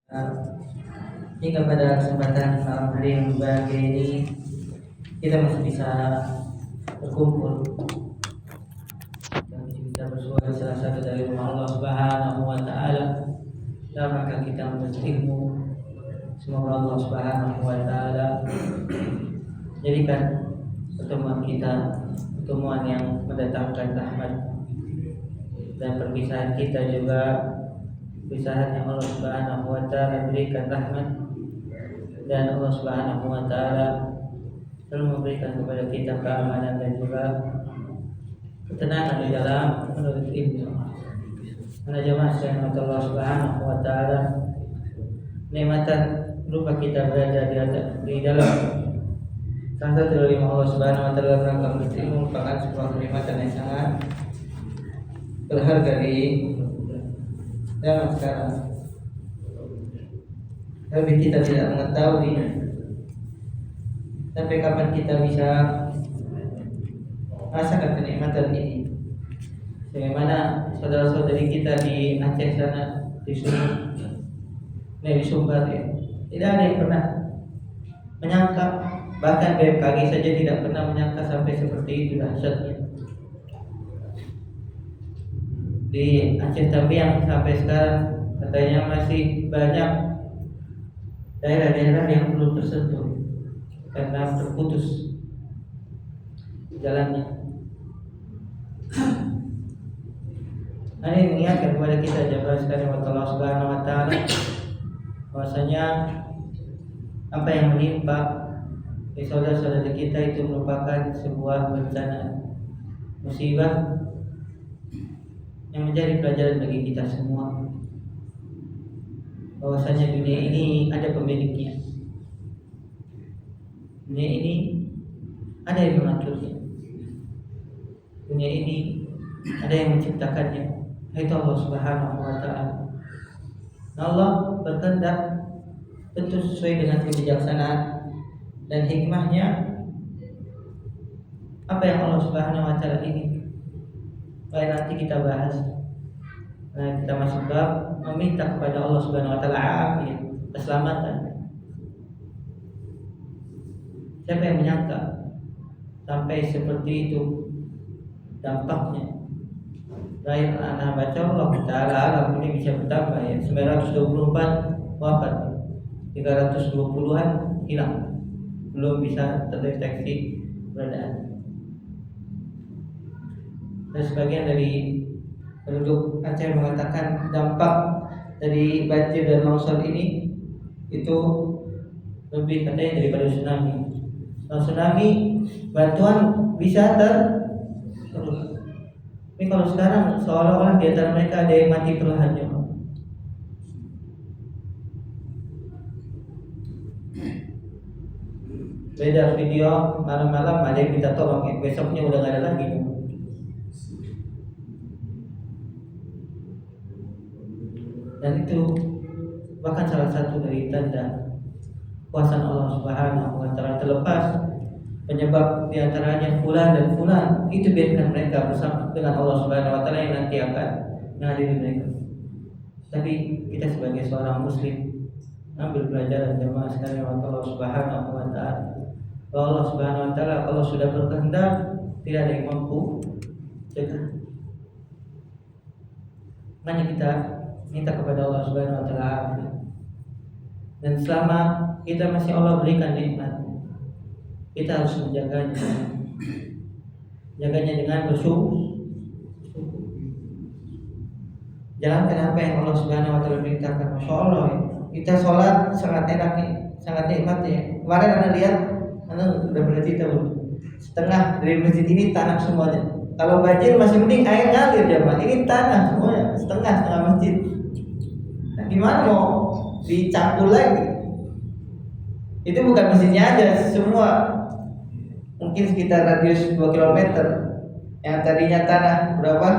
Nah, hingga pada kesempatan malam hari yang berbahagia ini kita masih bisa berkumpul dan kita bersuara salah satu dari rumah Allah Subhanahu wa taala dalam rangka kita menuntut ilmu. Semoga Allah Subhanahu wa taala jadikan pertemuan kita pertemuan yang mendatangkan rahmat, dan perpisahan kita juga perpisahan yang Allah Subhanahu wa taala berikan rahmat, dan Allah Subhanahu wa taala selalu memberikan kepada kita keamanan dan juga ketenangan di dalam menuntut ilmu. Karena jemaah sekalian Allah Subhanahu wa taala nikmatan berupa kita berada di dalam salah satu dari Allah Subhanahu wa taala rangka menuntut ilmu merupakan sebuah kenikmatan yang sangat berharga di zaman sekarang. Tapi kita tidak mengetahui sampai kapan kita bisa merasakan kenikmatan ini. Bagaimana saudara-saudari kita di Aceh sana, di Sumbar ya, tidak ada yang pernah menyangka, bahkan BMKG saja tidak pernah menyangka sampai seperti itu dahsyatnya. Di Aceh Tapiang sampai sekarang katanya masih banyak daerah-daerah yang belum tersentuh karena terputus jalannya. Ini mengingatkan kepada kita jemaah sekalian Allah Subhanahu wa taala bahwasanya apa yang menimpa saudara-saudara kita itu merupakan sebuah bencana musibah yang menjadi pelajaran bagi kita semua, bahwasanya dunia ini ada pemiliknya. Dunia ini ada yang mengaturnya. Dunia ini ada yang menciptakannya, yaitu Allah Subhanahu wa taala. Allah berkehendak tentu sesuai dengan kebijaksanaan dan hikmahnya apa yang Allah Subhanahu wa taala ingin. Baik, nanti kita bahas. Nah, kita masuk bab meminta kepada Allah Subhanahu wa taala afiyah, keselamatan. Siapa yang menyangka sampai seperti itu dampaknya? Baik, anak baca Allah Ta'ala alam ini bisa bertambah ya, 924 wafat, 320-an hilang, belum bisa terdeteksi keberadaan. Dan sebagian dari penduduk Aceh mengatakan dampak dari banjir dan longsor ini itu lebih katanya daripada tsunami. Kalau tsunami bantuan bisa terus. Tapi kalau sekarang seolah-olah di antara mereka ada yang mati perlahan. Beda video malam-malam ada yang minta tolong ya, besoknya udah gak ada lagi. Dan itu bahkan salah satu dari tanda kuasa Allah Subhanahu wa taala, terlepas penyebab diantaranya fulan dan fulan, itu biarkan mereka bersama dengan Allah Subhanahu wa taala yang nanti akan mengadili mereka. Tapi kita sebagai seorang muslim ambil pelajaran jemaah sekalian Allah Subhanahu wa taala. Allah Subhanahu wa taala kalau sudah berkehendak tidak ada yang mampu cegah. Makanya kita minta kepada Allah Subhanahu wa taala. Dan selama kita masih Allah berikan nikmat, kita harus menjaganya. Jaganya dengan bersyukur. Jalankan apa yang Allah Subhanahu wa taala perintahkan. Masya Allah ya. Kita sholat sangat enak nih, sangat nikmat ya. Kemarin Anda lihat, Anda sudah pernah cerita belum? Setengah dari masjid ini tanah semuanya. Kalau banjir masih mending air ngalir jemaah. Ini tanah semuanya, setengah masjid. Nah, gimana mau dicampur lagi? Itu bukan masjidnya aja, semua mungkin sekitar radius 2 km yang tadinya tanah berapa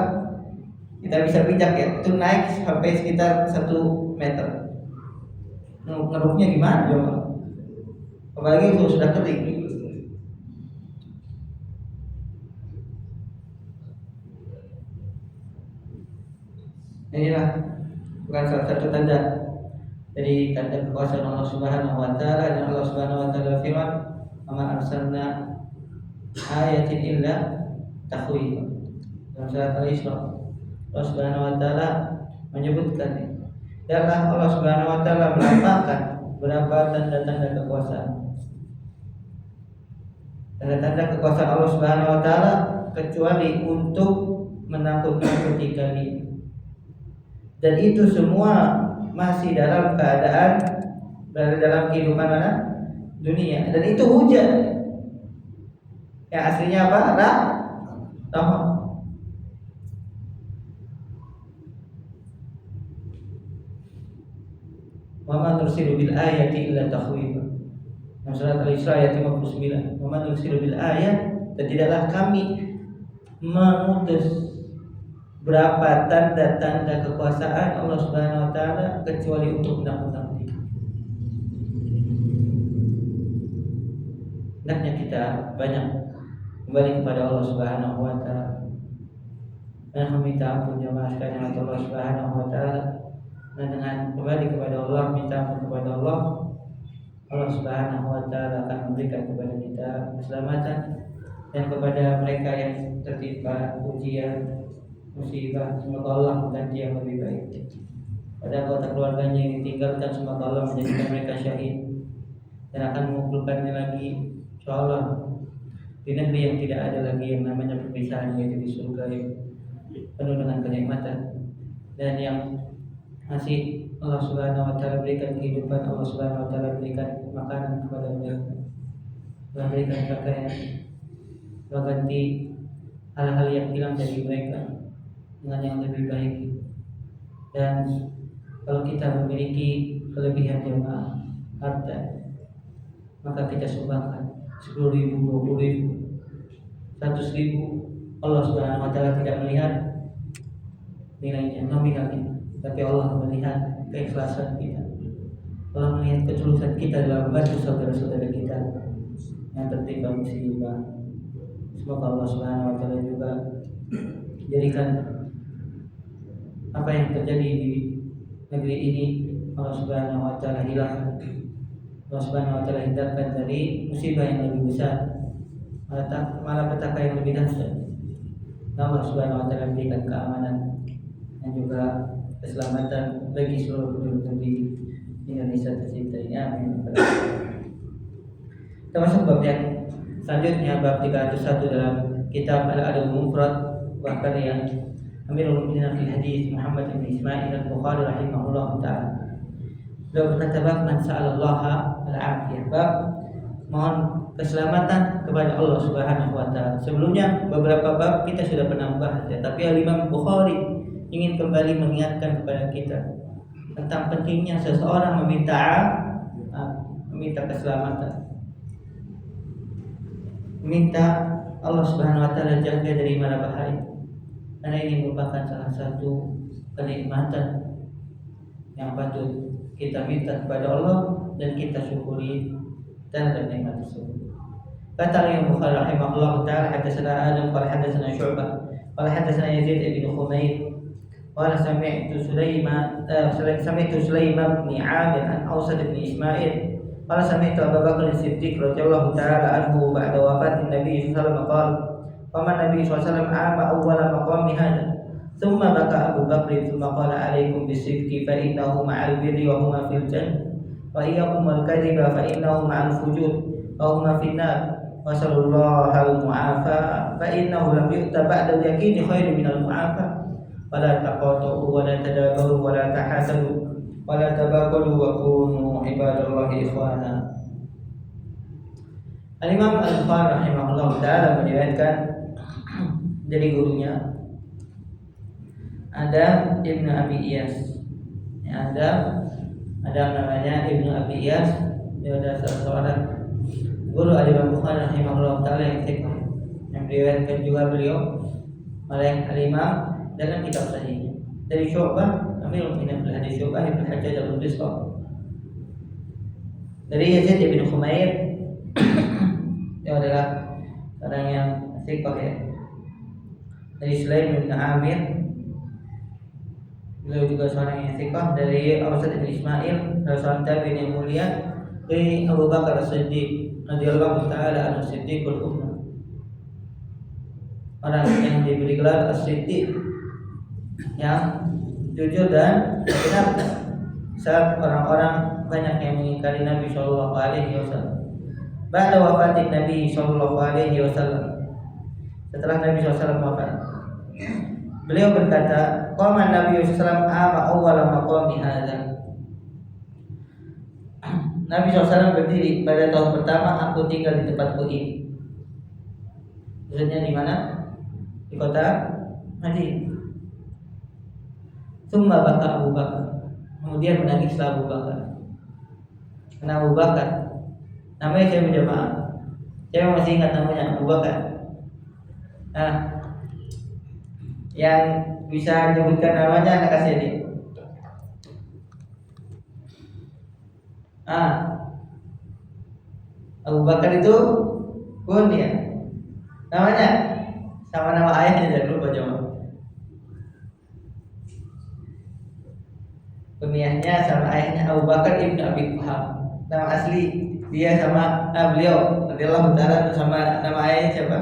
kita bisa pijak ya, itu naik sampai sekitar 1 meter. Ngeruknya gimana coba? Apalagi kalau sudah kering. Inilah bukan salah satu tanda dari tanda kekuasaan Allah Subhanahu wa taala, dan Allah Subhanahu wa taala firman, "Wa arsalna ayatin illa takhwifa." Dalam surat Al-Isra, Allah Subhanahu wa taala menyebutkan, adalah Allah Subhanahu wa taala melambangkan beberapa tanda-tanda kekuasaan. Tanda-tanda kekuasaan Allah Subhanahu wa taala kecuali untuk menakut-nakuti kalian. Dan itu semua masih dalam keadaan berada dalam kehidupan mana? Dunia. Dan itu hujan. Yang aslinya apa? Rahmat. Wa ma nursilu bil ayati illa takhwifa. Surat Al-Isra ayat 59. Wa ma nursilu bil ayat, dan tidaklah kami mengutus berapa tanda-tanda kekuasaan Allah Subhanahu wa taala kecuali untuk menakut-nakuti. Hendaknya kita banyak kembali kepada Allah Subhanahu wa taala. Dan meminta ampun jemaah sekalian kepada Allah Subhanahu wa taala. Dan dengan kembali kepada Allah, minta ampun kepada Allah, Allah Subhanahu wa taala akan memberikan kepada kita keselamatan, dan kepada mereka yang tertimpa ujian, musibah, semoga Allah mengganti yang lebih baik. Pada anggota keluarganya yang ditinggalkan, semoga Allah menjadikan mereka syahid dan akan mengumpulkannya lagi, insyaallah, di negeri yang tidak ada lagi yang namanya perpisahan, yaitu di surga yang penuh dengan kenikmatan. Dan yang masih Allah Subhanahu wa taala berikan kehidupan, Allah Subhanahu wa taala berikan makanan kepada mereka, Allah berikan pakaian, berganti hal-hal yang hilang dari mereka dengan yang lebih baik. Dan kalau kita memiliki kelebihan jemaah harta, maka kita sumbangkan 10.000, 20.000, 100.000. Allah Subhanahu wa taala tidak melihat nilainya, nominalnya, tapi Allah melihat keikhlasan kita. Allah melihat ketulusan kita dalam membantu saudara-saudara kita yang tertimpa musibah. Semoga Allah Subhanahu wa taala juga jadikan apa yang terjadi di negeri ini Allah Subhanahu wa taala hilangkan. Allah Subhanahu wa taala hindarkan dari musibah yang lebih besar, malapetaka yang lebih dahsyat. Allah Subhanahu wa taala berikan keamanan dan juga keselamatan bagi seluruh penduduk negeri Indonesia tercinta ini. Amin. Kita masuk bab yang selanjutnya, bab 301 dalam kitab Al-Adab Mufrad, bahkan yang Amirul Mukminin fil Hadis Muhammad bin Ismail Al-Bukhari rahimahullah taala. Beliau berkata, bab man sa'alallaha al-afiyah, bab mohon keselamatan kepada Allah Subhanahu wa taala. Sebelumnya beberapa bab kita sudah pernah bahas, tapi Imam Bukhari ingin kembali mengingatkan kepada kita tentang pentingnya seseorang meminta keselamatan, meminta Allah Subhanahu wa taala jaga dari mara bahaya. Karena ini merupakan salah satu kenikmatan yang patut kita minta kepada Allah dan kita syukuri terhadap nikmat tersebut. Kata Imam Bukhari rahimahullah taala, hadatsana Adam qala hadatsana Syu'bah qala hadatsana Yazid bin Khumayr qala sami'tu Sulaiman bin Amir an Awsad bin Ismail qala sami'tu Abu Bakar As-Siddiq radhiyallahu taala anhu ba'da wafatin Nabi sallallahu alaihi wasallam qala qama Nabi sallallahu alaihi wasallam ama awwala maqami hadha thumma baka Abu Bakr thumma qala alaikum bis-sidqi fa innahu ma'al birri wa huma fil jannah wa iyyakum al-kadhiba fa innahu ma'al fujur wa huma fin nar wa sallallahu al-mu'afa fa innahu lam yu'ta ba'da al-yaqini khairun min al-mu'afa wa la taqatu wa la tadabaru wa la tahasadu wa la tabaqulu wa kunu ibadallahi ikhwana. Al-Imam Al-Bukhari rahimahullah taala meriwayatkan dari gurunya Adam Ibnu Abi Iyas. Adam namanya Ibnu Abi Iyas. Dia adalah salah seorang guru Al-Imam Bukhari rahimahullah taala yang thiqah, yang meriwayatkan juga beliau oleh Al-Imam dalam kitab sahihnya. Dari Syu'bah, Amirul Mukminin fil Hadis Syu'bah bin Hajjaj al-Bisri. Dari Yazid bin Khumayr, dia adalah orang yang thiqah ya. Dari Sulaim bin Amir Beliau juga seorang yang thiqah dari Abu Sa'id bin Ismail, seorang tabi'in yang mulia, dari Abu Bakar As-Siddiq radhiyallahu taala anhu, Siddiqul Ummah. Orang yang diberi gelar As-Siddiq, yang jujur dan benar saat orang-orang banyak yang mengingkari Nabi Shallallahu Alaihi Wasallam. Ba'da wafatin Nabi Shallallahu Alaihi Wasallam, setelah Nabi SAW wafat, beliau berkata, qama Nabi SAW ama awwala maqami hadza. Nabi SAW berdiri pada tahun pertama aku tinggal di tempatku ini. Maksudnya di mana? Di kota Madinah. Tsumma baka Abu Bakar. Kemudian menangislah Abu Bakar. Karena Abu Bakar, namanya saya berjamaah. Saya masih ingat namanya Abu Bakar. Nah, yang bisa menyebutkan namanya anak kasih ini. Abu Bakar itu kunyah. Namanya sama nama ayahnya, jangan lupa jemaah. Kunyahnya sama ayahnya Abu Bakar ibnu Abi Quhaf. Nama asli dia sama beliau radhiyallahu taala sama nama ayahnya siapa?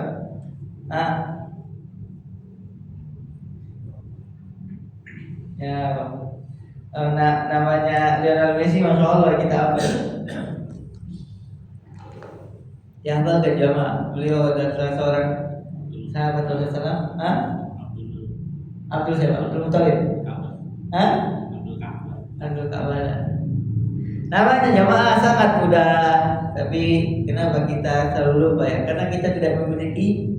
Namanya Lionel Messi, masya Allah kita apa? Yang ke jamaah, beliau adalah seorang sahabat Rasulullah. Abdul siapa? Abdul Muthalib. Abdul Ka'bah. Namanya jamaah sangat mudah, tapi kenapa kita selalu lupa ya? Karena kita tidak memiliki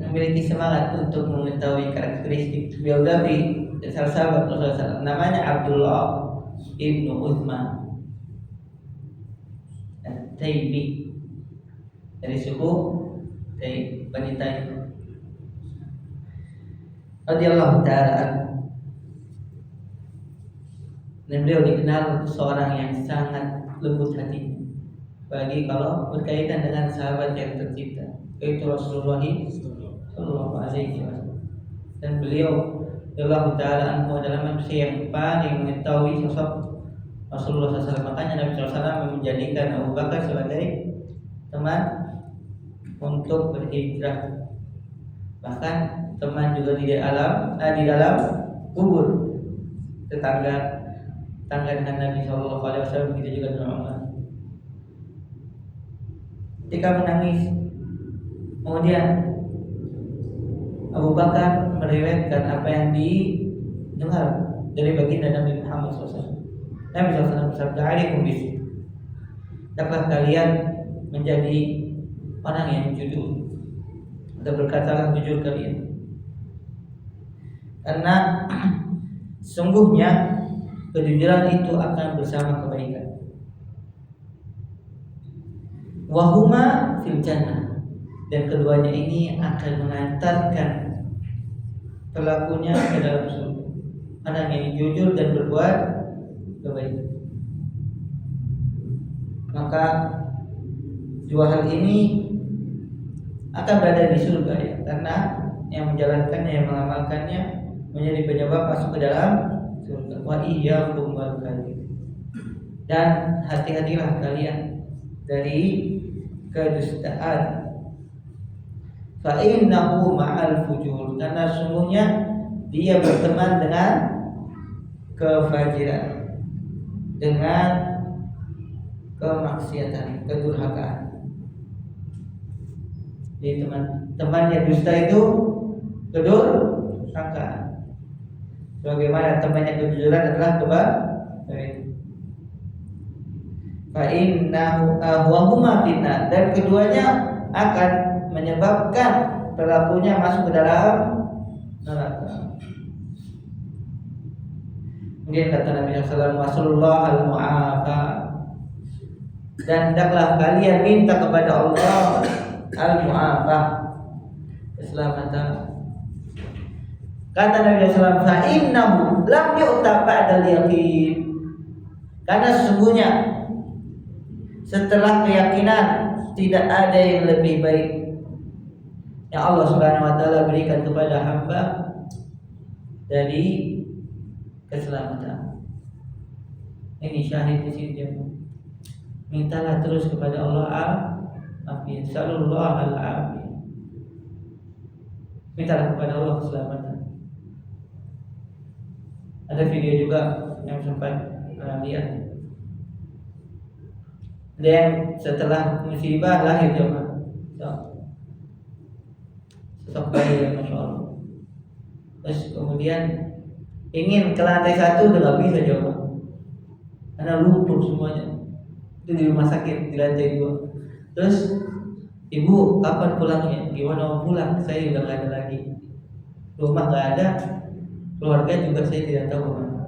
memiliki semangat untuk mengetahui karakteristik biografi salah sahabat Rasulullah. Namanya Abdullah ibnu Uthman At-Taibi, dari suku Bani Taim radhiyallahu ta'ala. Dan beliau dikenal seorang yang sangat lembut hati, bagi kalau berkaitan dengan sahabat yang tercinta, yaitu Rasulullah Sallallahu Alaihi Wasallam. Dan beliau radhiyallahu ta'ala anhu adalah manusia yang paling mengetahui sosok Rasulullah SAW. Makanya Nabi SAW menjadikan Abu Bakar sebagai teman untuk berhijrah, bahkan teman juga di dalam kubur, tetangga dengan Nabi Shallallahu Alaihi Wasallam. Begitu juga dengan Umar ketika menangis. Kemudian Abu Bakar meriwayatkan apa yang didengar dari baginda Nabi Muhammad SAW. Nabi SAW bersabda, "Alaikum bis, hendaklah kalian menjadi orang yang jujur, atau berkatalah jujur kalian, karena sungguhnya kejujuran itu akan bersama kebaikan. Wahuma fil jannah, dan keduanya ini akan mengantarkan pelakunya ke dalam surga. Orang yang jujur dan berbuat kebaikan, maka dua hal ini akan berada di surga ya, karena yang menjalankannya, yang mengamalkannya menjadi penyebab masuk ke dalam surga. Wa iyyakum wal kadhib, dan hati-hatilah kalian dari kedustaan. Fa innahu ma'al fujur, karena sungguhnya dia berteman dengan kefajiran, dengan kemaksiatan, kedurhakaan. Jadi temannya dusta itu kedurhakaan, sebagaimana temannya kejujuran adalah kebaikan. Fa innahu ahwahuma fitnah, dan keduanya akan menyebabkan pelakunya masuk ke dalam neraka. Kemudian kata Nabi SAW, "Wasallallahu al-mu'afa," dan hendaklah kalian minta kepada Allah al-mu'afa, keselamatan. Kata Nabi SAW, "Fa innahu lam yu'ta ba'dal yaqin," karena sesungguhnya setelah keyakinan tidak ada yang lebih baik yang Allah Subhanahu wa taala berikan kepada hamba dari keselamatan. Ini syahid di sini dia. Mintalah terus kepada Allah al-afiyah. Sallallahu al-afiyah. Mintalah kepada Allah keselamatan. Ada video juga yang sempat lihat. Ada yang setelah musibah lahir jemaah. Sosok bayi yang Masya Allah. Terus kemudian ingin ke lantai 1 udah gak bisa jemaah. Karena lumpuh semuanya. Itu di rumah sakit di lantai 2. Terus ibu kapan pulangnya? Gimana mau pulang? Saya udah gak ada lagi. Rumah gak ada. Keluarga juga saya tidak tahu kemana.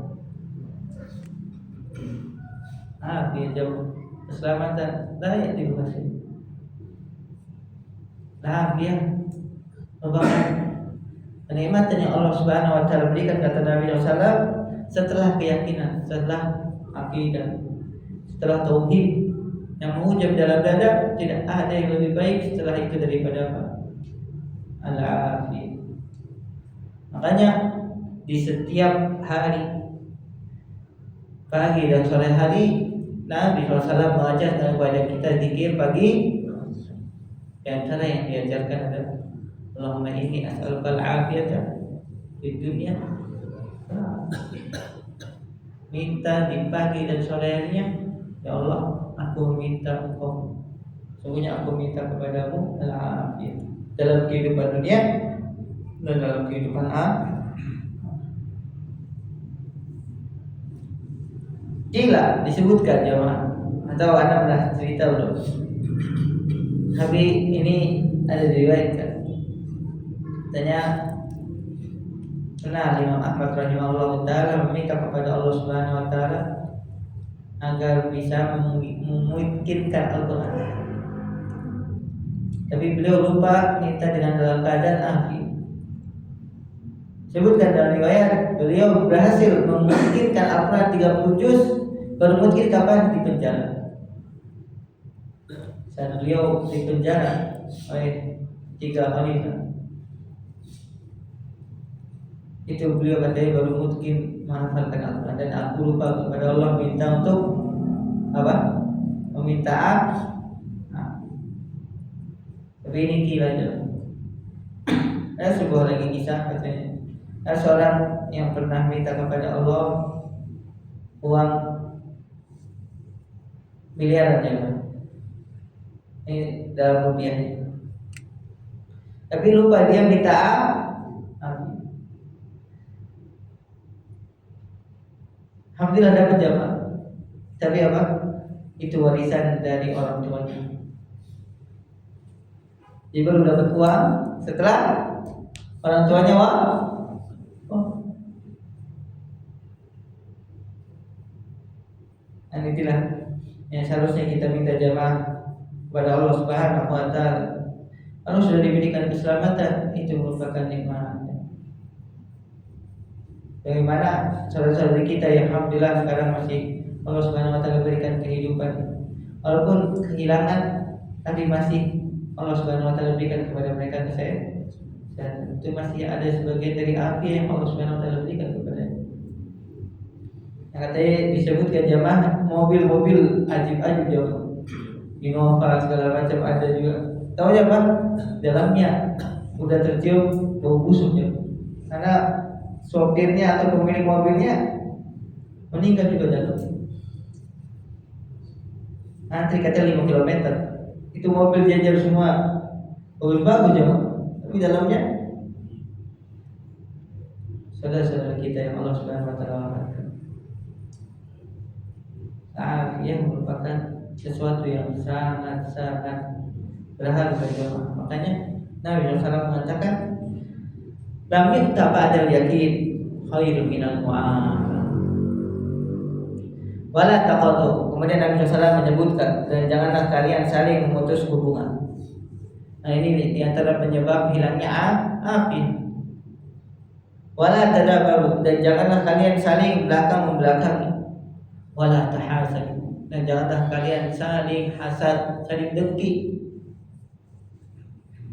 Dia jauh keselamatan layak di rumah sini. Dia merupakan kenikmatan yang Allah Subhanahu wa taala berikan, kata Nabi SAW, setelah keyakinan, setelah akidah, setelah tauhid yang mengucap dalam dada, tidak ada yang lebih baik setelah itu daripada apa? Al-afiyah. Makanya di setiap hari, pagi dan sore hari, Nabi SAW mengajarkan kepada kita zikir pagi. Di antara yang diajarkan adalah Allahumma inni as'alukal afiyata di dunia. Minta di pagi dan sore harinya, ya Allah, aku minta Engkau, sungguhnya aku minta kepadamu al-afiyah dalam kehidupan dunia dan dalam kehidupan akhirat. Gila disebutkan jemaah, atau anda pernah cerita belum? Tapi ini ada diriwayatkan. Katanya pernah Imam Ahmad rahimahullah taala meminta kepada Allah Subhanahu wa taala agar bisa memungkinkan Al-Qur'an. Tapi beliau lupa minta dengan dalam keadaan akhir. Sebutkan dalam riwayat, beliau berhasil memungkinkan Al-Qur'an 30 juz. Baru mungkin kapan? Di penjara. Saat beliau di penjara oleh 3 khalifah, itu beliau katanya baru mungkin menghafalkan Al-Quran. Dan aku lupa kepada Allah minta untuk apa? Meminta tapi ini gila aja. Ada sebuah lagi kisah katanya. Ada seorang yang pernah minta kepada Allah uang miliaran ya, ini dalam rupiah. Tapi lupa dia minta alhamdulillah dapat jamaah. Tapi apa? Itu warisan dari orang tuanya. Dia baru dapat uang setelah orang tuanya Dan itulah yang seharusnya kita minta jamaah kepada Allah Subhanahu wa taala. Kalau sudah diberikan keselamatan, itu merupakan nikmat. Bagaimana saudara-saudari kita yang alhamdulillah sekarang masih Allah Subhanahu wa taala berikan kehidupan. Walaupun kehilangan, tapi masih Allah Subhanahu wa taala berikan kepada mereka kesehatan. Dan itu masih ada sebagian dari api yang Allah Subhanahu wa taala berikan kepada. Yang katanya disebutkan jamaah mobil-mobil ajib-ajib jamaah. Innova segala macam ada juga. Tahu ya Pak? Dalamnya udah tercium bau busuk ya. Karena sopirnya atau pemilik mobilnya meninggal juga dalam. Antri kata 5 km. Itu mobil jajar semua. Bagus-bagus ya, tapi dalamnya saudara-saudara kita yang Allah Subhanahu wa taala yang merupakan sesuatu yang sangat-sangat berharga jemaah. Makanya Nabi SAW mengatakan, lam yakta ba'dal yakin khairun minal mu'amah wala taqatu. Kemudian Nabi SAW menyebutkan, dan janganlah kalian saling memutus hubungan. Nah ini di antara penyebab hilangnya api. Wala tadabaru, dan janganlah kalian saling belakang membelakangi. Wala tahasad, dan janganlah kalian saling hasad, saling dengki.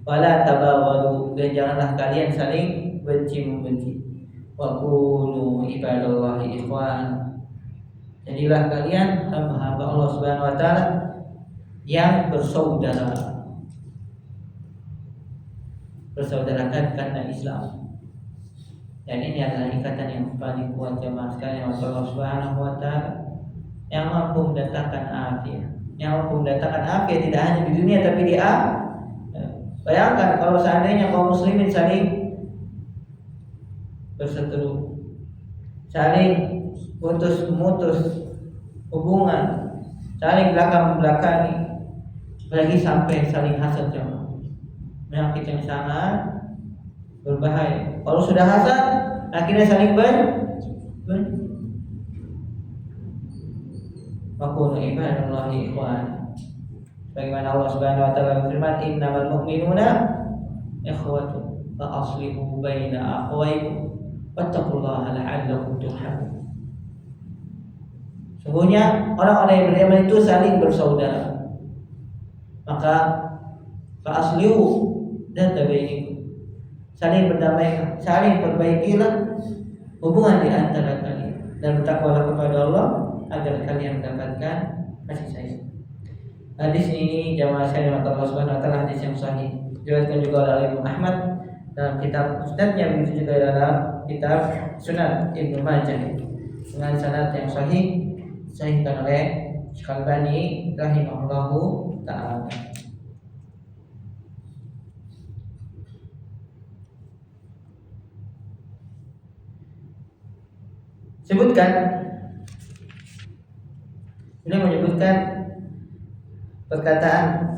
Wala tabaghadu, dan janganlah kalian saling benci membenci. wa kunu ibadallahi ikhwan. Jadilah kalian hamba-hamba Allah Subhanahu wa taala yang bersaudara. Bersaudarakan karena Islam. Dan ini adalah ikatan yang paling kuat jemaah sekalian Allah Subhanahu wa taala yang mampu mendatangkan afiat. Yang mampu mendatangkan afiat tidak hanya di dunia tapi di akhirat. Bayangkan kalau seandainya kaum muslimin saling berseteru, saling memutus hubungan, saling belakang-belakangi, apalagi sampai saling hasad jemaah. Penyakit yang sangat berbahaya. Kalau sudah hasad, akhirnya saling Makunu ibadallahi ikhwan. Bagaimana Allah Subhanahu wa taala berfirman, "Innamal mu'minuna ikhwatun fa aslihu baina akhawaykum wattaqullaha la'allakum turhamun." Sungguhnya orang-orang yang beriman itu saling bersaudara. Maka fa aslihu dan tabainikum. Saling berdamaikan, saling perbaikilah hubungan di antara kalian dan bertakwalah kepada Allah agar kalian mendapatkan kasih sayang. Hadis ini jamaah sekalian Allah Subhanahu wa taala hadis yang sahih. Diriwayatkan juga oleh Imam Ahmad dalam kitab Musnadnya, begitu juga dalam kitab Sunan Ibnu Majah dengan sanad yang sahih, disahihkan oleh Syalbani rahimahullahu taala. Ini menyebutkan perkataan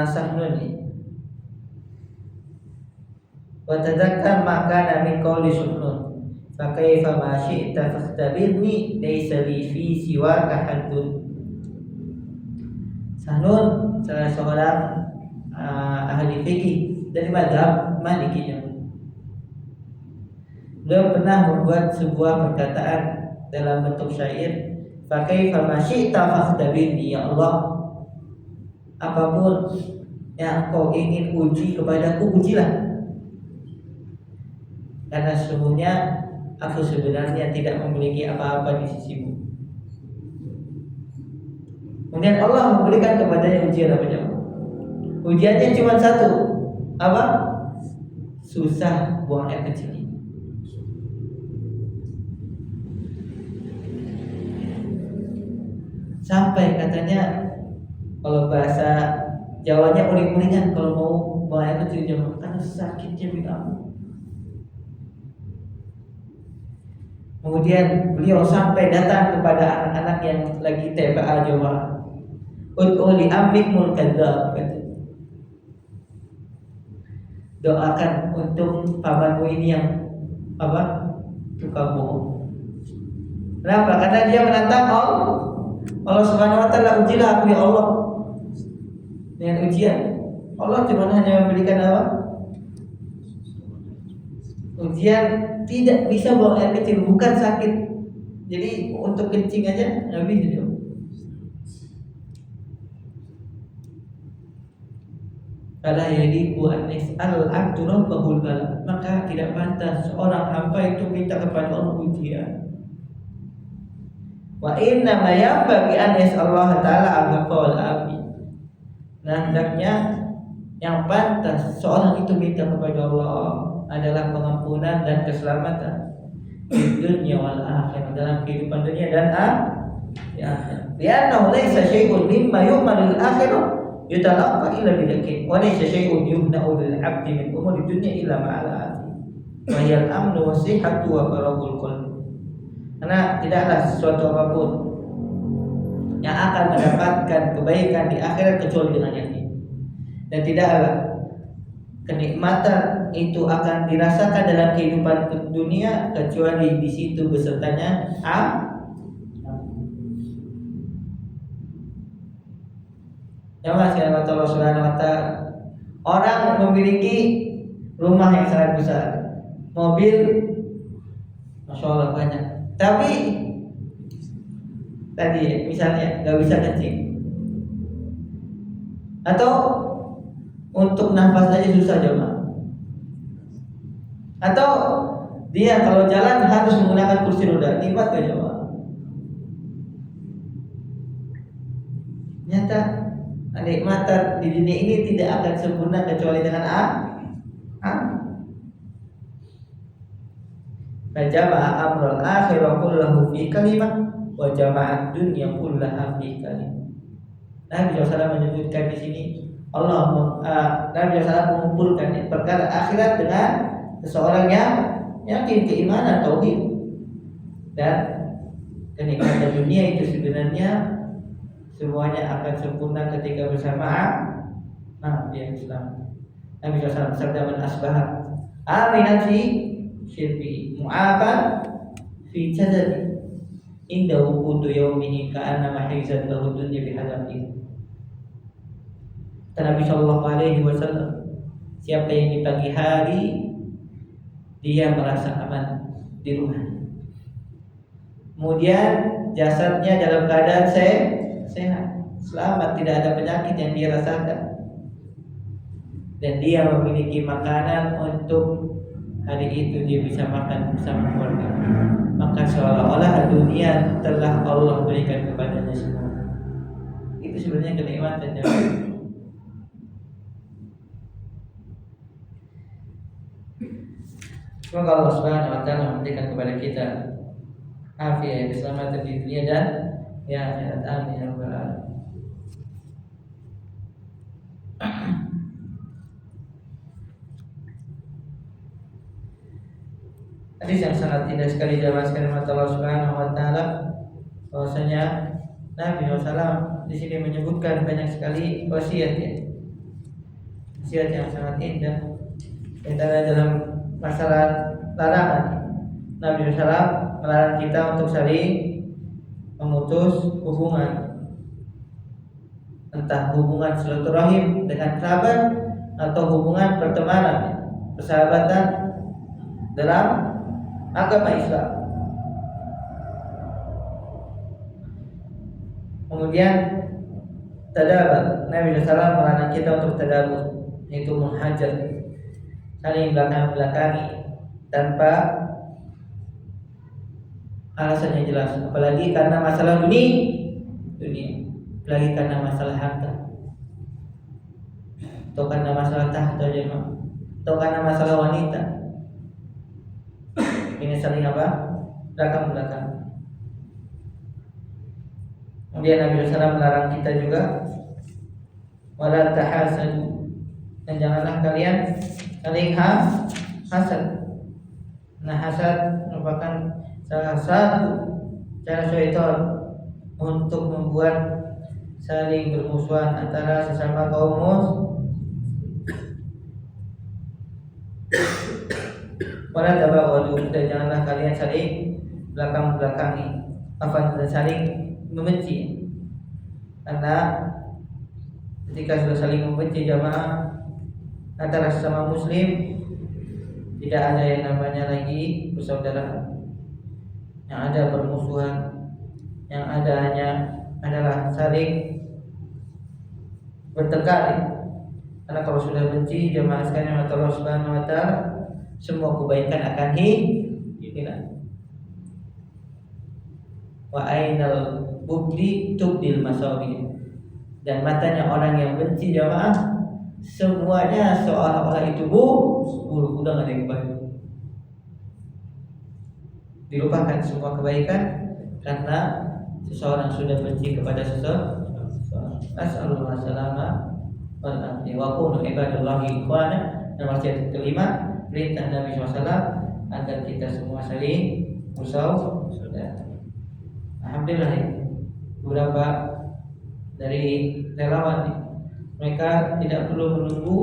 Sahnuni. Wa tadzakkar ma kana min qawli Sahnun. Fa kaifa ma syi'ta fastabirni laysa li fi siwaka haddun. Sahnun salah seorang ahli fikih dari mazhab Maliki. Beliau pernah membuat sebuah perkataan dalam bentuk syair, fa kaifa ma syi'ta fastabirni, ya Allah, apapun yang kau ingin uji kepadaku, ujilah. Karena sesungguhnya aku sebenarnya tidak memiliki apa-apa di sisimu. Kemudian Allah memberikan kepadanya ujian apa jemaah? Ujiannya cuma satu, apa? Susah buang air kecil. Sampai katanya kalau bahasa Jawanya uring-uringan kalau mau buang air kecil jemaah, karena sakitnya bid'ah. Kemudian beliau sampai datang kepada anak-anak yang lagi TPA jemaah. Ud'u li amlikul kadzdzab. Doakan untuk pamanmu ini yang apa? Tukang bohong. Kenapa? Karena dia menantang Allah Subhanahu wa taala, ujilah aku ya Allah. Dengan ujian, Allah cuma hanya memberikan apa? Ujian tidak bisa buang air kecil, bukan sakit. Jadi untuk kencing aja nggak bisa. Kalau yadiku anis al-abdu rabbahul bala, maka tidak pantas seorang hamba itu minta kepada Allah ujian. Wa inna ma yanbaghi an yas'alallaha ta'ala al-'afwa wal afiyah. Nah, hendaknya yang pantas seorang itu minta kepada Allah adalah pengampunan dan keselamatan di dunia wal akhirah, dalam kehidupan dunia dan akhirat. Lianna laysa syai'un mimma yu'malu lil akhirah yutalaqqa illa bidakin, wa laysa syai'un yumna'u lil 'abdi min umuri dunya illa ma'al afi. Wa hiya al-amnu wa sihhatu wa faragul qalb. Karena tidaklah sesuatu apapun yang akan mendapatkan kebaikan di akhirat kecuali dengan yang ini. Dan tidaklah kenikmatan itu akan dirasakan dalam kehidupan dunia kecuali di situ besertanya Ya masih Allah Subhanahu wa taala. Orang memiliki rumah yang sangat besar, mobil Masya Allah banyak, tapi tadi misalnya nggak bisa kencing, atau Untuk nafas aja susah jemaah. Atau dia kalau jalan harus menggunakan kursi roda, nikmat gak jemaah? Nyata kenikmatan di dunia ini tidak akan sempurna kecuali dengan Fajama'a amrul akhirah kullahu fi kalimah wa jama'ad dunya kullaha fi kalimah. Nabi SAW menyebutkan di sini Nabi SAW mengumpulkan perkara akhirat dengan seseorang yang yakin keimanan tauhid, dan kenikmatan dunia itu sebenarnya semuanya akan sempurna ketika bersamaan dia Islam. Nabi SAW bersabda, "Man asbaha aminan fi syirbi mu'afan fi jadadi inda wukudu yaumihi ka'anna mahizat lahu dunya bihadabi." Nabi Shallallahu Alaihi Wasallam, siapa yang di pagi hari dia merasa aman di rumah, kemudian jasadnya dalam keadaan sehat, selamat, tidak ada penyakit yang dia rasakan, dan dia memiliki makanan untuk hari itu dia bisa makan bersama keluarga, maka seolah-olah dunia telah Allah berikan kepadanya semua. Itu sebenarnya kenikmatan. Semoga Allah Subhanahu wa taala memberikan kepada kita afiat, keselamatan di dunia dan di akhirat. Amin ya rabbal alamin. Hadis yang sangat indah sekali dijelaskan oleh Allah Subhanahu wa taala, bahwasanya Nabi SAW di sini menyebutkan banyak sekali wasiat yang sangat indah. Dalam masalah larangan, Nabi SAW melarang kita untuk saling memutus hubungan, entah hubungan silaturahim dengan kerabat atau hubungan pertemanan, persahabatan dalam agama Islam. Kemudian tadabbur, Nabi SAW melarang kita untuk tadabbur, yaitu menghajar, saling belakang-belakangi tanpa alasan yang jelas, apalagi karena masalah dunia, apalagi karena masalah harta, atau karena masalah tahta jemaah, atau karena masalah wanita. Ini saling belakang-belakang. Kemudian Nabi SAW melarang kita juga wala tahasadu, dan janganlah kalian saling hasad. Nah, hasad merupakan salah satu cara syaitan untuk membuat saling bermusuhan antara sesama kaum wala tabaghadu, dan janganlah kalian saling belakang-belakangi, dan saling membenci. Karena ketika sudah saling membenci jamaah antara sesama muslim, tidak ada yang namanya lagi persaudaraan. Yang ada permusuhan, yang ada hanya adalah saling bertengkar. Karena kalau sudah benci jamaah sekalian oleh Allah Subhanahu wa taala, semua kebaikan akan hilang. Wa ainal bugdi tubdil masawi, dan matanya orang yang benci jamaah semuanya seolah-olah itu buruk, udah gak ada yang baik. Dilupakan semua kebaikan karena seseorang sudah benci kepada seseorang. As'alullah salama wal afiyah wa kunu ibadallahi ikhwana. Dan wasiat kelima, perintah Nabi SAW agar kita semua saling bersaudara. Alhamdulillah, beberapa dari relawan mereka tidak perlu menunggu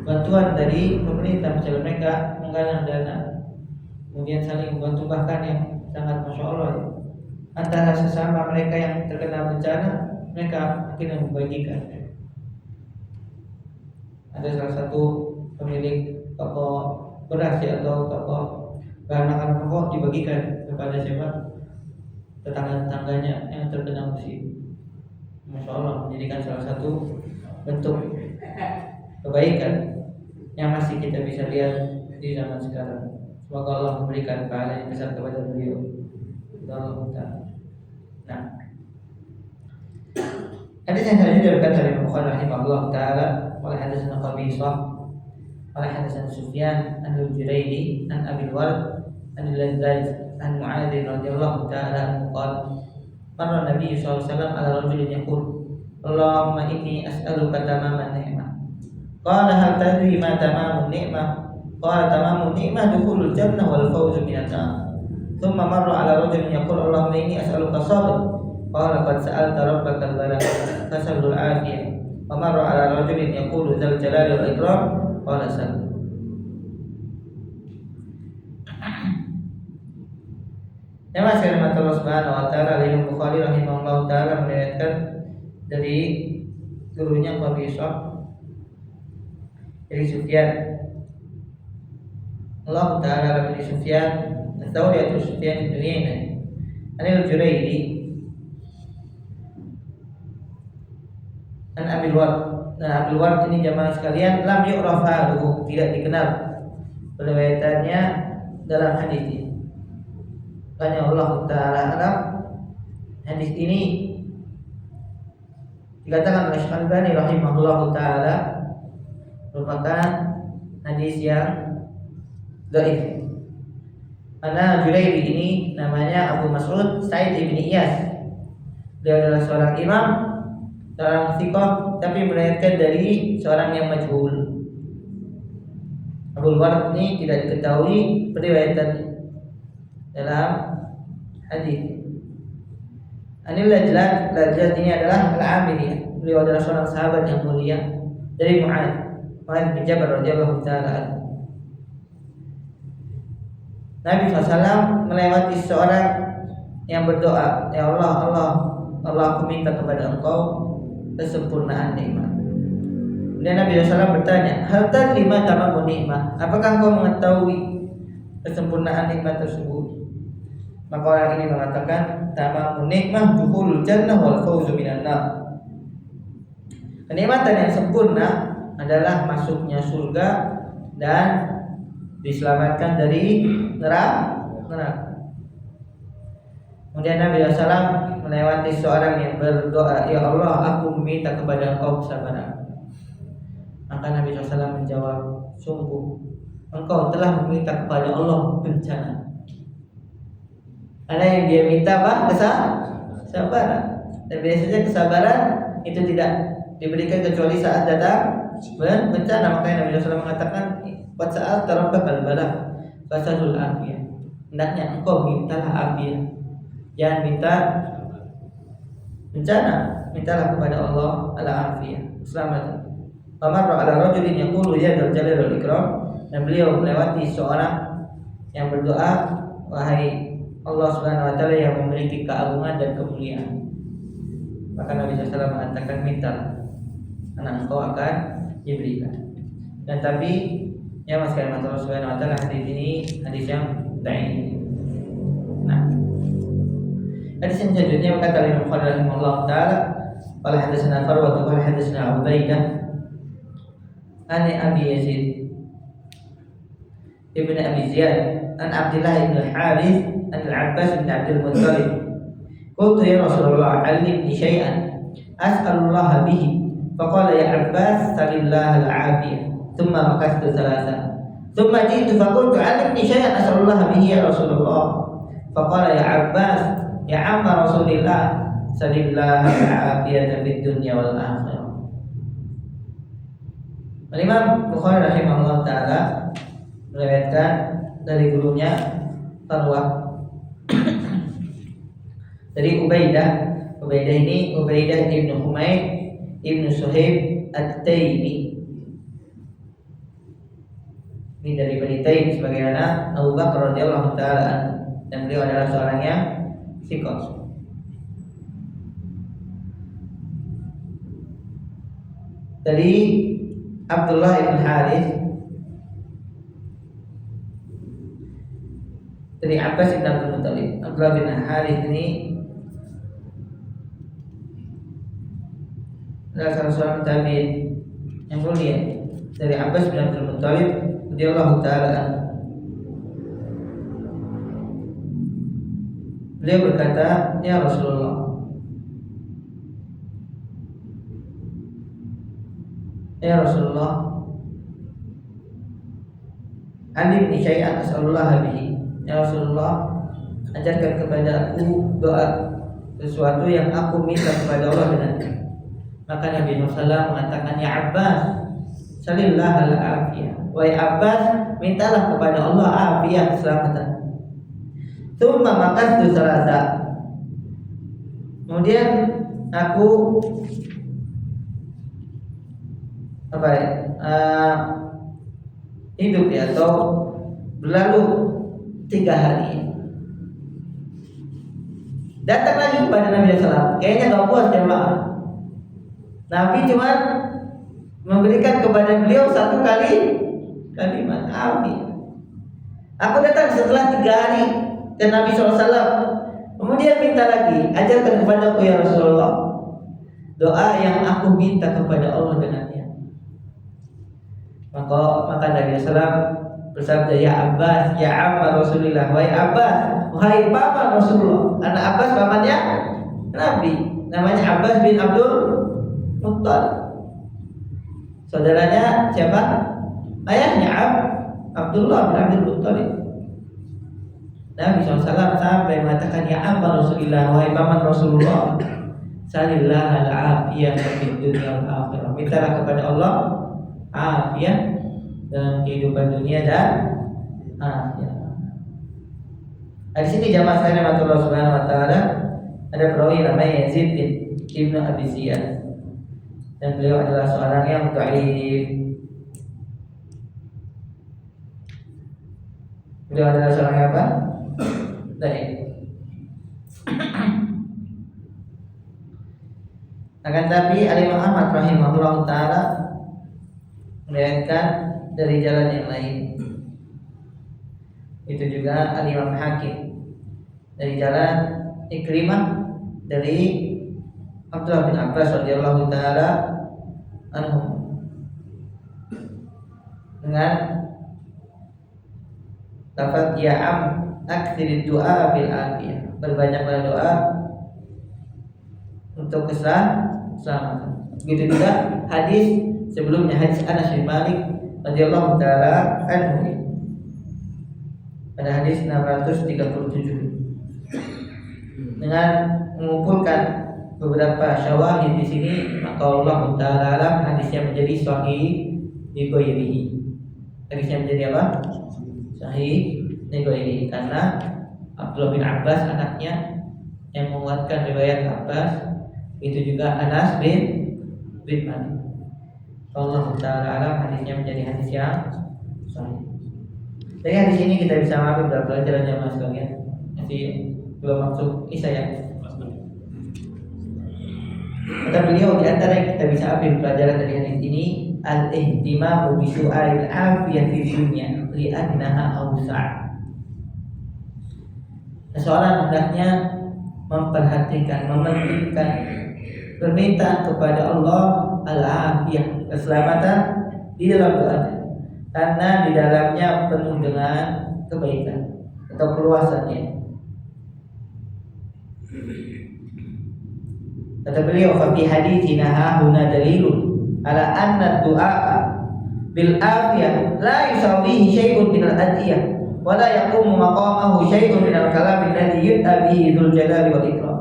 bantuan dari pemerintah, misalnya mereka menggalang dana kemudian saling membantu, bahkan yang sangat masya Allah antara sesama mereka yang terkena bencana, mereka akhirnya membagikan. Ada salah satu pemilik toko beras atau toko bahan makanan pokok dibagikan kepada siapa, tetangga-tetangganya yang terkena musibah. Masya Allah, menjadikan salah satu bentuk kebaikan yang masih kita bisa lihat di zaman sekarang. Semoga Allah memberikan pahala yang besar kepada beliau. Nah, hadis yang selanjutnya berkata dari Bukhari rahimahullah taala, qala hadatsana Qabisah, qala hadatsana Sufyan an al-Juraydi an Abi al-Ward an al-Lazzaz an Mu'adz radhiyallahu taala anhu qala marra Nabi sallallahu alaihi wasallam ala rajulin yaqul Allahumma inni as'aluka tamaman ni'mah. Qala hal tadri ma tamamun ni'mah? Qala tamamun ni'mah dukhulul jannah wal fawzu minan nar. Thumma marra ala rajulin yaqul Allahumma inni as'aluka sabr. Qala qad sa'alta rabbaka al-balagh fasalul afiyah. Wa marra ala rajulin yaqulu dzal jalali wal ikram. Qala sal. Ya mas firman Allah Subhanahu wa taala, Imam Bukhari rahimahullah taala meriwayatkan dari gurunya Qabisah dari Sufyan. Allah taala dari Sufyan Ats-Tsauri atau Sufyan bin Uyainah. Anil Juraydi an Abi al-Ward. Nah, Abi al-Ward ini jamaah sekalian lam yu'raf haluhu, tidak dikenal riwayatannya dalam hadis ini. Tanya Allah taala alam, hadis ini dikatakan oleh Syekh Al-Albani rahimahullahu taala merupakan hadis yang dhaif. Karena Juraydi ini namanya Abu Mas'ud Sa'id ibn Iyas. Dia adalah seorang imam, seorang thiqah, tapi meriwayatkan dari seorang yang majhul. Abu al-Ward ini tidak diketahui periwayatan dalam hadis. Anil Lajlaj, Lajlaj ini adalah al-Amili. Beliau adalah seorang sahabat yang mulia dari Mu'adz bin Jabal radhiyallahu taala. Nabi SAW melewati seorang yang berdoa, ya Allah, aku minta kepada Engkau kesempurnaan nikmat. Kemudian Nabi SAW bertanya, hal tadri ma tamamun nikmat? Apakah engkau mengetahui kesempurnaan nikmat tersebut? Maka orang ini mengatakan, tamamun nikmat dukhulul jannah wal fawzu minan nar. Kenikmatan yang sempurna adalah masuknya surga dan diselamatkan dari neraka. Kemudian Nabi SAW melewati seorang yang berdoa, ya Allah, aku meminta kepada Engkau kesabaran. Maka Nabi SAW menjawab, sungguh engkau telah meminta kepada Allah bencana. Karena yang dia minta apa? Kesabaran. Dan biasanya kesabaran itu tidak diberikan kecuali saat datang bencana. Makanya Nabi SAW mengatakan, qad sa'alta rabbakal balagh fasalul afiyah. Hendaknya engkau mintalah afiyah, jangan minta bencana, mintalah kepada Allah al-afiyah, keselamatan. Famarra ala rajulin yaqulu ya dzal jalali wal ikram. Dan beliau melewati seorang yang berdoa, wahai Allah Subhanahu wa taala yang memiliki keagungan dan kemuliaan. Maka Nabi SAW mengatakan, mintalah, karena engkau akan diberikan. Dan tapi ya mas kalimat Allah Subhanahu wa taala, hadis ini hadis yang dhaif. Nah, hadis yang selanjutnya berkata Imam Bukhari rahimahullah taala, qala hadatsana Farwa qala hadatsana Ubaidah an Abi Yazid ibn Abi Ziyad an Abdullah ibn al-Harith an al-Abbas bin Abdul Muttalib. Qultu ya Rasulullah, 'allimni syai'an as'alullah bihi. Faqala ya Abbas, salillah al-'afiyah. ثم مكثت ثلاثا ثم جئت فقلت علمني شيئا أسأل الله به يا رسول الله. فقال يا عباس يا عم رسول الله سل الله العافية في الدنيا والآخرة. Imam Bukhari rahimahullah taala meriwayatkan dari gurunya Farwa dari Ubaidah. Ubaidah ini Ubaidah ibnu Humaid ibnu Suhaib At-Taimi. Ini dari Bani Taim sebagaimana Abu Bakar radhiyallahu taala anhu, dan beliau adalah seorang yang thiqah. Dari Abdullah bin Harith, dari Abbas bin Abdul Muttalib. Abdullah bin Harith ini adalah salah seorang tabi'in yang mulia. dari Abbas bin Abdul Muttalib radhiyallahu taala anhu. Beliau berkata, "Ya Rasulullah, ya Rasulullah, alimni syai'an as'alullah bihi." Ya Rasulullah, ajarkan kepada aku doa sesuatu yang aku minta kepada Allah dengannya. Maka Nabi SAW mengatakan, "Ya Abbas, salillah al-afiyah." Wahai Abbas, mintalah kepada Allah afiyah, keselamatan. Tsumma makastu salasa. Kemudian aku hidup ya, atau berlalu 3 hari. Datang lagi kepada Nabi SAW. Kayaknya gak puas jemaah. Nabi cuma memberikan kepada beliau 1 kalimat afiyah. Aku datang setelah 3 hari ke Nabi SAW, kemudian minta lagi, ajarkan kepada aku ya Rasulullah doa yang aku minta kepada Allah dengannya. Maka Nabi SAW bersabda, "Ya Abbas, ya amma Rasulullah." Wahai Abbas, wahai paman Rasulullah. Anak Abbas pamannya Nabi, namanya Abbas bin Abdul Muttalib. Saudaranya siapa? Ayahnya Abdullah bin Abdul Muttalib. Nabi SAW sampai mengatakan, "Ya amma Rasulullah, wahai paman Rasulullah, salillah al-afiyah fid dunya wal akhirah." Mintalah kepada Allah afiyah dalam kehidupan dunia dan akhirat. Di sini jamaah sekalian Allah Subhanahu wa taala, ada perawi namanya Yazid bin Ibnu Abi Ziyad, dan beliau adalah seorang yang dhaif. Beliau adalah seorang yang apa? Dhaif. Akan tapi Al-Imam Ahmad rahimahullah taala meriwayatkan dari jalan yang lain. Itu juga Al-Imam Hakim dari jalan Ikrimah dari Abdullah bin Abbas radhiyallahu taala anhu dengan lafaz ya am aktsirid du'a bil afiyah. Berbanyaklah doa untuk keselamatan. Begitu juga hadis sebelumnya, hadis Anas bin Malik radhiyallahu taala anhu pada hadis 637, dengan mengumpulkan beberapa syawahid di sini, maka Allah taala alam hadisnya menjadi sahih li ghairihi. Hadisnya menjadi apa? Sahih li ghairihi, karena Abdullah bin Abbas anaknya yang menguatkan riwayat Abbas, itu juga Anas bin Malik. Allah taala alam hadisnya menjadi hadis yang sahih. Dari hadis ini kita bisa mengambil beberapa pelajaran jamaah sekalian. Masih belum masuk isya ya. Kata beliau, di antara yang kita bisa ambil pelajaran dari hadis ini, al-ihtimamu bi su'alil afiyah fi dunya li'annaha awsa'. Seseorang hendaknya memperhatikan, mementingkan permintaan kepada Allah al-afiyah, keselamatan di dalam doanya, karena di dalamnya penuh dengan kebaikan atau keluasannya. Kata beliau, "Fa fi haditsina huna dalilun ala anna du'a bil afiyah la yusawihi syai'un min al-adiyah wa la yaqumu maqamahu syai'un min al-kalam alladhi yud'a bihi dzul jalali wal ikram."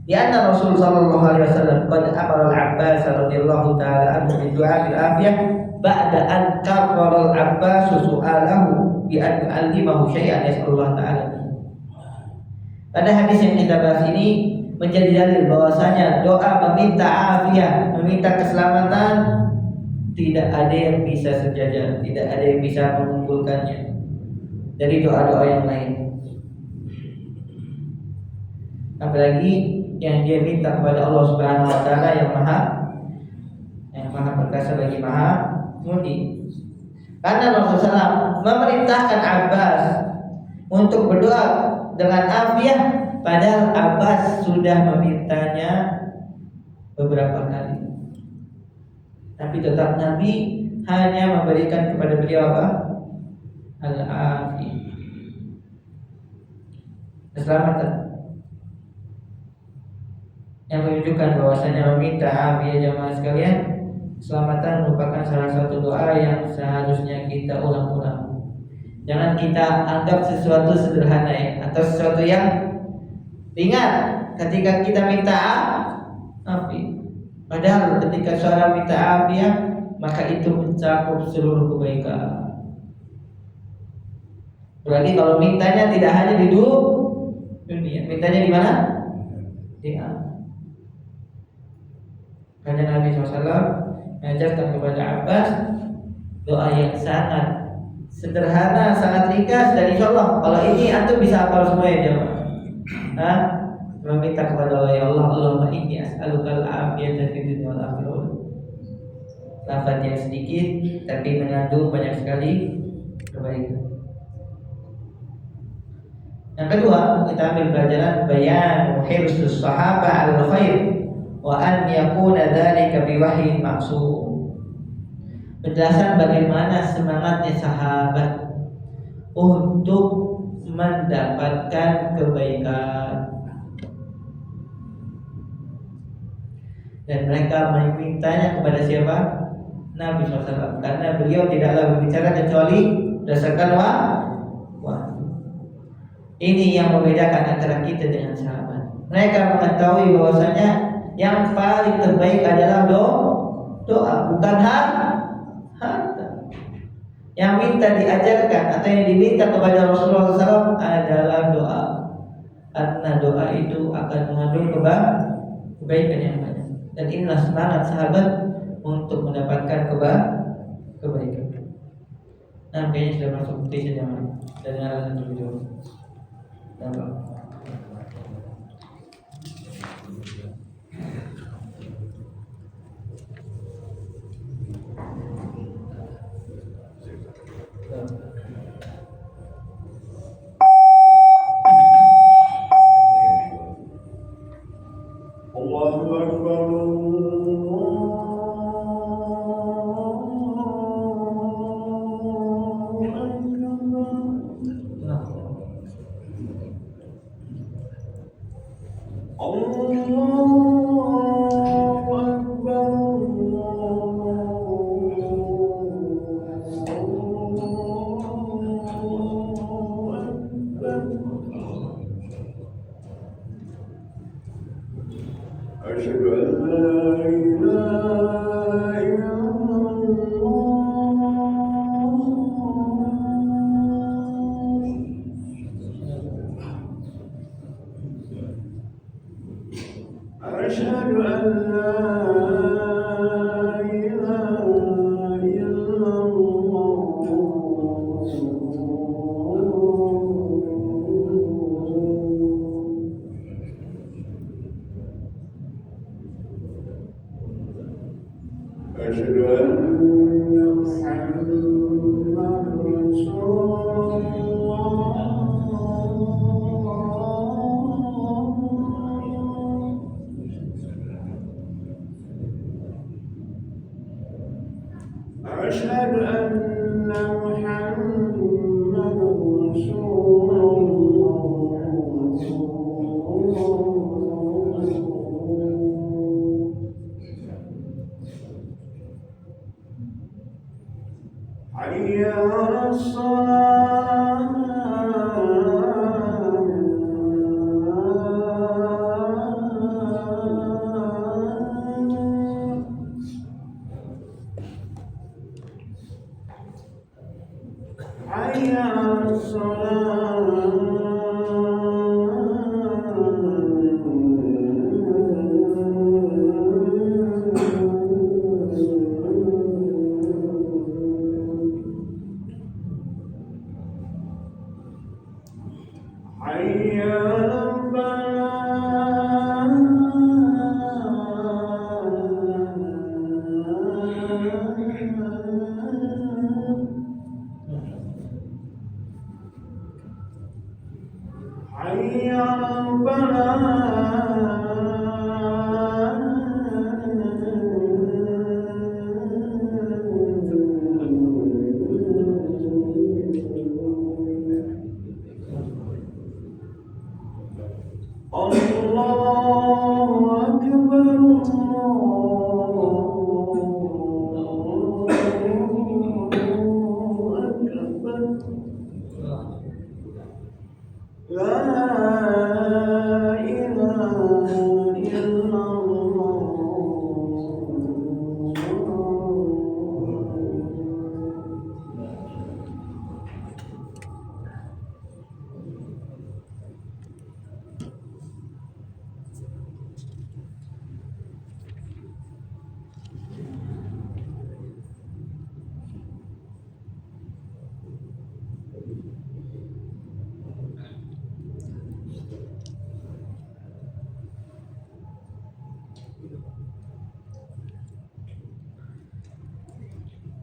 Di anna Rasul sallallahu alaihi wasallam qad amara al-Abbas radhiyallahu taala anhu bi du'a bil afiyah ba'da an karrara al-Abbas su'alahu bi an yu'allimahu syai'an yas'alullah ta'ala. Pada hadis yang kita bahas ini menjadi dalil bahwasanya doa meminta afiat, meminta keselamatan, tidak ada yang bisa sejajar, tidak ada yang bisa mengumpulkannya dari doa-doa yang lain. Apalagi yang dia minta kepada Allah Subhanahu wa taala yang maha perkasa lagi maha mudi. Karena Rasulullah SAW memerintahkan Abbas untuk berdoa dengan afiat, padahal Abbas sudah memintanya beberapa kali. Tapi tetap Nabi hanya memberikan kepada beliau apa? Al-afiyah, keselamatan, yang menunjukkan bahwasanya meminta afiyah jamaah sekalian, keselamatan merupakan salah satu doa yang seharusnya kita ulang-ulang. Jangan kita anggap sesuatu sederhana atau sesuatu yang ringan ketika kita minta afiyah. Padahal ketika seorang minta afiyah, maka itu mencakup seluruh kebaikan. Berarti kalau mintanya tidak hanya di dunia, mintanya di mana? Di akhirat. Karena Nabi SAW mengajarkan kepada Abbas doa yang sangat sederhana, sangat ringkas, dan insya Allah kalau ini antum bisa hafal semuanya jemaah. Meminta kepada Allah, ya Allah, Allahumma inni as'alukal afiyata fid dunya wal akhirah. Lafaz yang sedikit tapi mengandung banyak sekali kebaikan. Yang kedua, kita ambil pelajaran bayan hirsus sahaba al khair wa an yakuna dzalika bi wahyin maksum. Penjelasan bagaimana semangatnya sahabat untuk mendapatkan kebaikan, dan mereka memintanya kepada siapa? Nabi SAW, karena beliau tidaklah berbicara kecuali berdasarkan wahyu. Ini yang membedakan antara kita dengan sahabat. Mereka mengetahui bahwasanya yang paling terbaik adalah doa, bukan harta. Yang minta diajarkan atau yang diminta kepada Rasulullah SAW adalah doa, karena doa itu akan mengandung kebaikan yang banyak. Dan inilah semangat sahabat untuk mendapatkan kebaikan. Nah, kayaknya sudah masuk bukti saja, dan alasan dulu. Allahu Akbar. أشهد أن لا إله إلا الله. أشهد أن لا إله إلا أشهد أن محمدًا رسول الله. أشهد أن محمدًا رسول حي على الصلاة. حي على حي على حي على الفلاح. لا إله إلا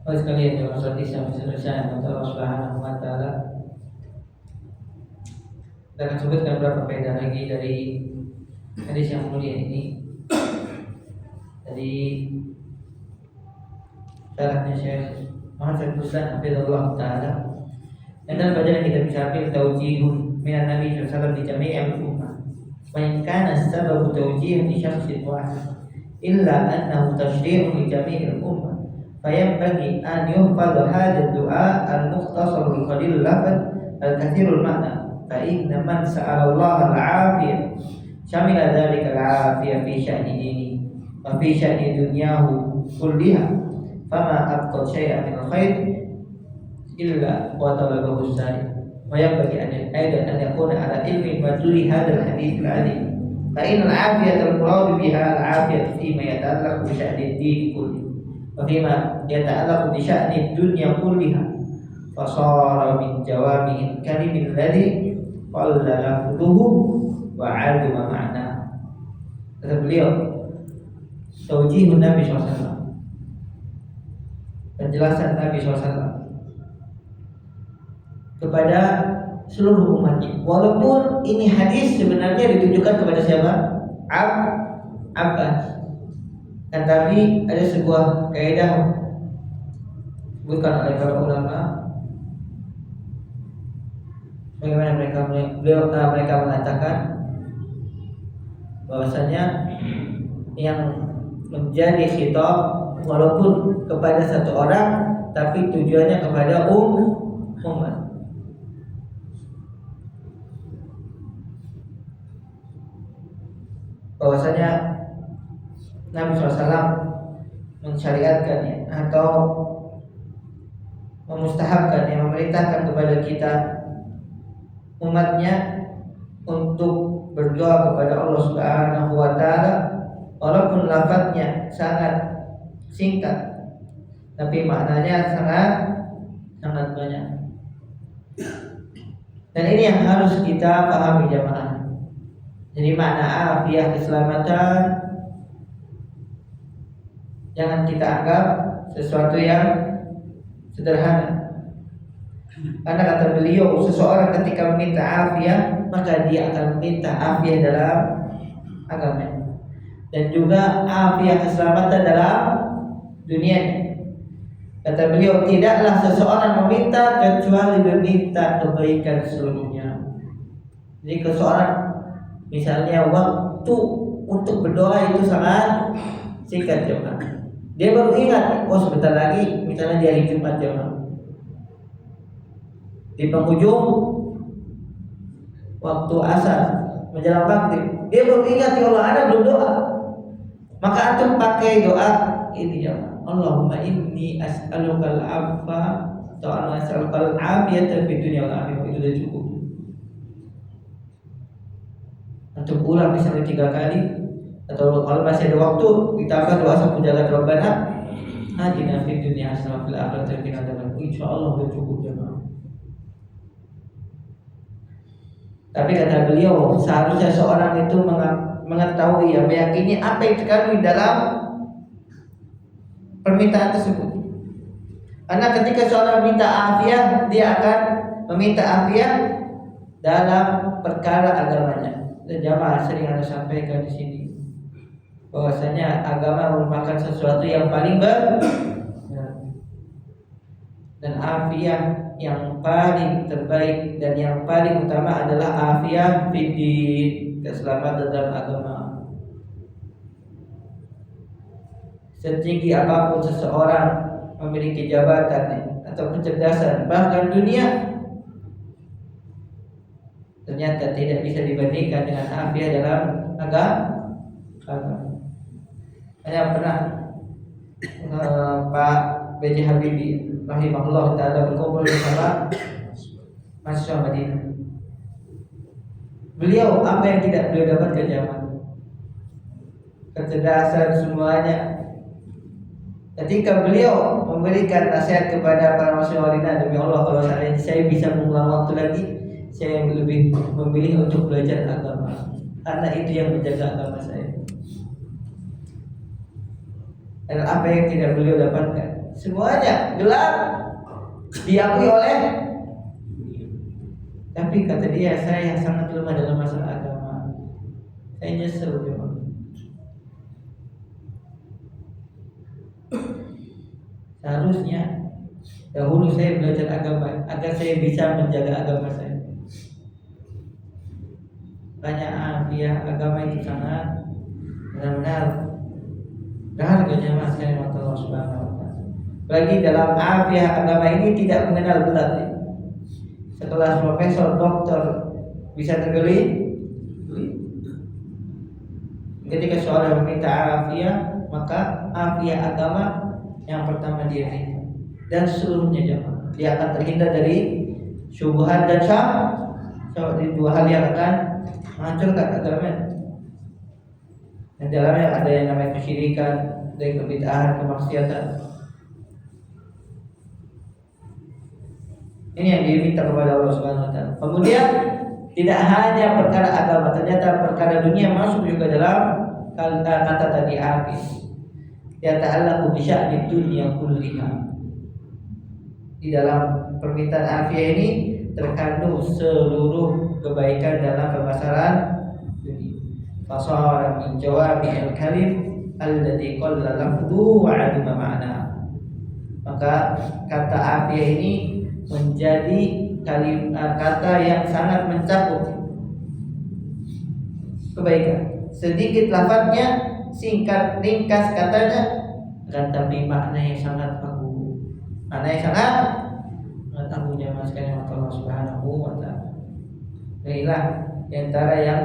Oleh sekalian yang sholat isya selesai Allah Subhanahu wa taala. Kita akan sebutkan beberapa faedah lagi dari hadis yang mulia ini. Dari syarahnya Syekh Muhammad Ruslan Hafizahullah taala. Dan dalam bacaan kita bisa ambil taujihun minan Nabi sallallahu alaihi wasallam di jami'il ummah. Wa in kana sababu tawjih li syakhsin wahid illa annahu tashri'un li jami'il ummah. فينبغي أن يحفظ هذا الدعاء المختصر القليل اللفظ الكثير المعنى فإن من سأل الله العافية شمل ذلك العافية في شأن دينه وفي شأن دنياه كلها فما أبقى شيئا من الخير إلا وطلبه السائل وينبغي أيضا أن يكون على علم مدلول هذا الحديث العظيم فإن العافية المراد بها العافية فيما يتعلق بشأن الدين كله وفيما يتعلق بشأن الدنيا كلها فصار من جوامع الكلم الذي قل لفظه وعظم معناه. Kata beliau, taujihun Nabi SAW, penjelasan Nabi SAW kepada seluruh umatnya. Walaupun ini hadis sebenarnya ditujukan kepada siapa? Abbas. Dan tapi ada sebuah kaidah bukan oleh para ulama bagaimana mereka mengatakan bahwasanya yang menjadi khitab walaupun kepada satu orang tapi tujuannya kepada umat. Bahwasanya Nabi SAW mensyariatkannya atau memustahabkannya, memerintahkan kepada kita umatnya untuk berdoa kepada Allah Subhanahu wa taala walaupun lafadznya sangat singkat tapi maknanya sangat banyak. Dan ini yang harus kita pahami jamaah. Jadi makna afiyah keselamatan jangan kita anggap sesuatu yang sederhana. Karena kata beliau, seseorang ketika meminta afiah maka dia akan meminta afiah dalam agama dan juga afiah keselamatan dalam dunia. Kata beliau, tidaklah seseorang meminta kecuali meminta kebaikan seluruhnya. Jadi seseorang misalnya waktu untuk berdoa itu sangat singkat jemaah. Dia baru ingat, oh sebentar lagi misalnya di hari Jumat jemaah. Di penghujung waktu asar menjelang maghrib, dia baru ingat ya Allah, ana belum doa. Maka antum pakai doa ini jemaah. Allahumma inni as'alukal afwa wa as'alukal afiyata fid dunya wal akhirah. Itu sudah cukup. Antum ulang misalnya 3 kali atau kalau masih ada waktu ditambah doa sapu jagat Rabbana atina fid dunya hasanah fil akhirati qina adzabannar. Insyaallah udah cukup jemaah. Tapi kata beliau, seharusnya seorang itu mengetahui, meyakini apa yang terkandung dalam permintaan tersebut. Karena ketika seorang minta afiah, dia akan meminta afiah dalam perkara agamanya. Dan jamaah sering Anda sampaikan di sini bahwasanya agama merupakan sesuatu yang paling benar dan afiah yang paling terbaik dan yang paling utama adalah afiah fiddin, keselamatan dalam agama. Setinggi apapun seseorang memiliki jabatan atau kecerdasan bahkan dunia, ternyata tidak bisa dibandingkan dengan afiah dalam agama. Saya pernah Pak B.J. Habibie rahimahullah taala berkumpul bersama mahasiswa Madinah. Beliau apa yang tidak beliau dapatkan zaman? Kecerdasan semuanya. Ketika beliau memberikan nasihat kepada para mahasiswa Madinah, demi Allah kalau saya bisa mengulang waktu lagi, saya lebih memilih untuk belajar agama, karena itu yang menjaga agama saya. Dan apa yang tidak beliau dapatkan, semuanya gelap, diakui oleh, tapi kata dia, saya sangat lemah dalam masalah agama. Saya nyesel memang. Seharusnya dahulu saya belajar agama agar saya bisa menjaga agama saya. Banyak afiah agama itu sangat benar-benar berharga jemaah sekalian Allah Subhanahu wa taala. Bagi dalam afiah agama ini tidak mengenal berat. Sekelas profesor, doktor bisa tergeli. Ketika seorang meminta afiah, maka afiah agama yang pertama dia minta, dan seluruhnya jemaah dia akan terhindar dari syubhat dan syahwat. Ini dua hal yang akan menghancurkan agama. Dan dalamnya ada yang namanya kesyirikan, ada kebid'ahan, kemaksiatan. Ini yang diminta kepada Allah Subhanahu wa taala. Kemudian tidak hanya perkara agama, ternyata perkara dunia masuk juga dalam kata tadi afi. Ya ta'allaqu bi sya'ni dunya kulliha. Di dalam permintaan afiah ini terkandung seluruh kebaikan dalam permasalahan dunia. Fasara min jawabi al-kalim alladhi qalla lafdhu wa 'adima ma'na. Maka kata afiah ini menjadi kata yang sangat mencakup kebaikan. Sedikit lafadznya, singkat, ringkas katanya, dan tapi makna yang sangat agung. Makna yang sangat agung jemaah sekalian Allah Subhanahu wa taala. Inilah di antara yang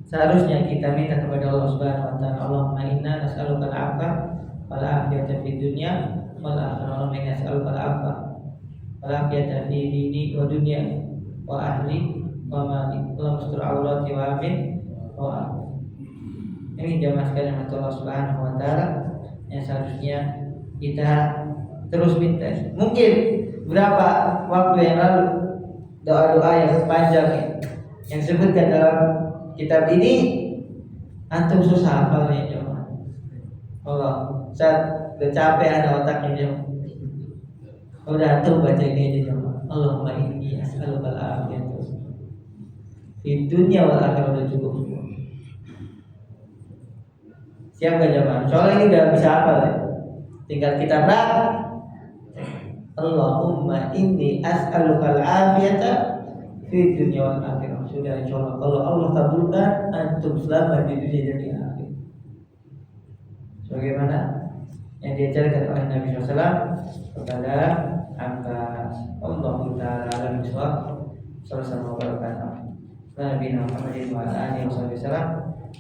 seharusnya kita minta kepada Allah Subhanahu wa taala. Allahumma inna nas'aluka al-'afwa wal 'afiyata fid dunya wal akhirah. Allahumma inna nas'aluka al-'afwa wal 'afiyata fi dini wa dunya wa ahli wa mali. Allahumma astur aurati wa amin wa amin. Ini jamaah sekalian Allah Subhanahu wa taala yang seharusnya kita terus minta. Mungkin berapa waktu yang lalu doa-doa yang panjang yang disebutkan dalam kitab ini antum susah hafalnya jemaah. Allah, saat udah capek ada otaknya jemaah. Udah antum baca ini aja jemaah. Allahumma inni as'aluka al-'afiyah di dunia wal akhirah. Udah cukup. Siap gak jemaah? Soalnya ini udah bisa hafal ya. Tinggal kita praktek. Allahumma inni as'aluka al-'afiyata fi dunya wal akhirah. Sudah insyaallah kalau Allah kabulkan antum selamat di dunia dan di akhirat. Sebagaimana yang diajarkan oleh Nabi SAW kepada Abbas. Allahu ta'ala alam bisawab. Sallallahu alaihi wasallam. Nabi Muhammad wa alihi wasallam.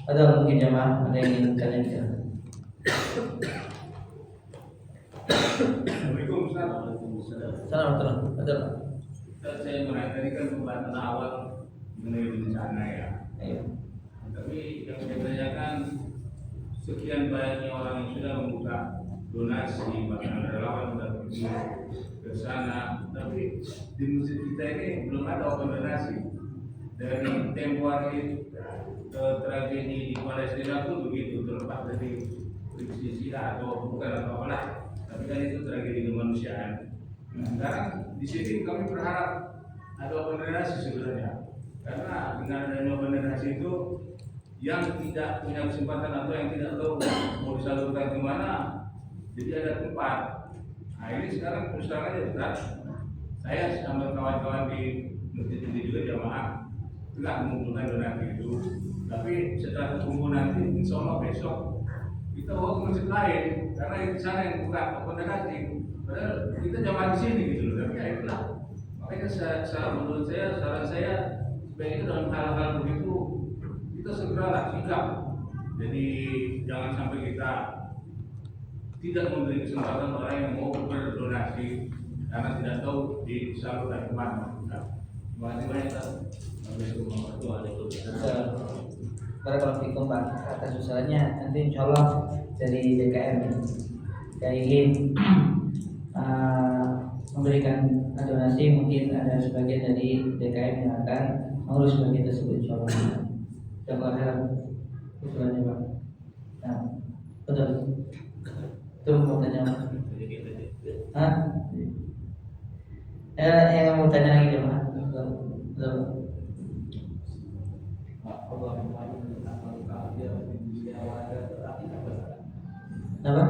Ada mungkin jemaah ada yang ingin kalian bicara. Assalamualaikum Ustaz. Assalamualaikum. Ada. Saya tadi kan pembahasan awal mengenai bencana ya. Ayo. Tapi yang saya tanyakan, sekian banyaknya orang yang sudah membuka donasi, bahkan relawan sudah pergi ke sana, tapi di masjid kita ini belum ada open donasi. Dari tempo hari tragedi di Palestina pun begitu, terlepas dari sisi atau bukan apa-apa, tapi kan itu tragedi kemanusiaan. Nah, sekarang di sini kami berharap ada open donasi sebenarnya, karena dengan adanya open donasi itu yang tidak punya kesempatan atau yang tidak tahu mau disalurkan kemana, jadi ada tempat. Nah ini sekarang terus terang aja Ustaz, saya sama kawan-kawan di masjid ini juga jamaah telah mengumpulkan donasi itu, tapi setelah terkumpul nanti insya Allah besok kita bawa ke masjid lain, karena di sana yang buka open donasi. Padahal kita jamaah di sini gitu loh, tapi ya itulah Makanya menurut saya, saran saya sebaiknya dalam hal-hal begitu kita segeralah sikap. Jadi jangan sampai kita tidak memberi kesempatan orang yang mau berdonasi karena tidak tahu disalurkan kemana. Terima kasih banyak. Assalamualaikum warahmatullahi wabarakatuh. Barakallahu fikum Pak atas usulnya. Nanti insya Allah dari DKM saya ingin memberikan donasi, mungkin ada sebagian dari DKM yang akan mengurus bagian tersebut insya Allah. Jangan harap usulannya Pak. Nah, betul. Itu mau tanya apa? Hah? Yang mau tanya lagi Pak? Betul. Apa?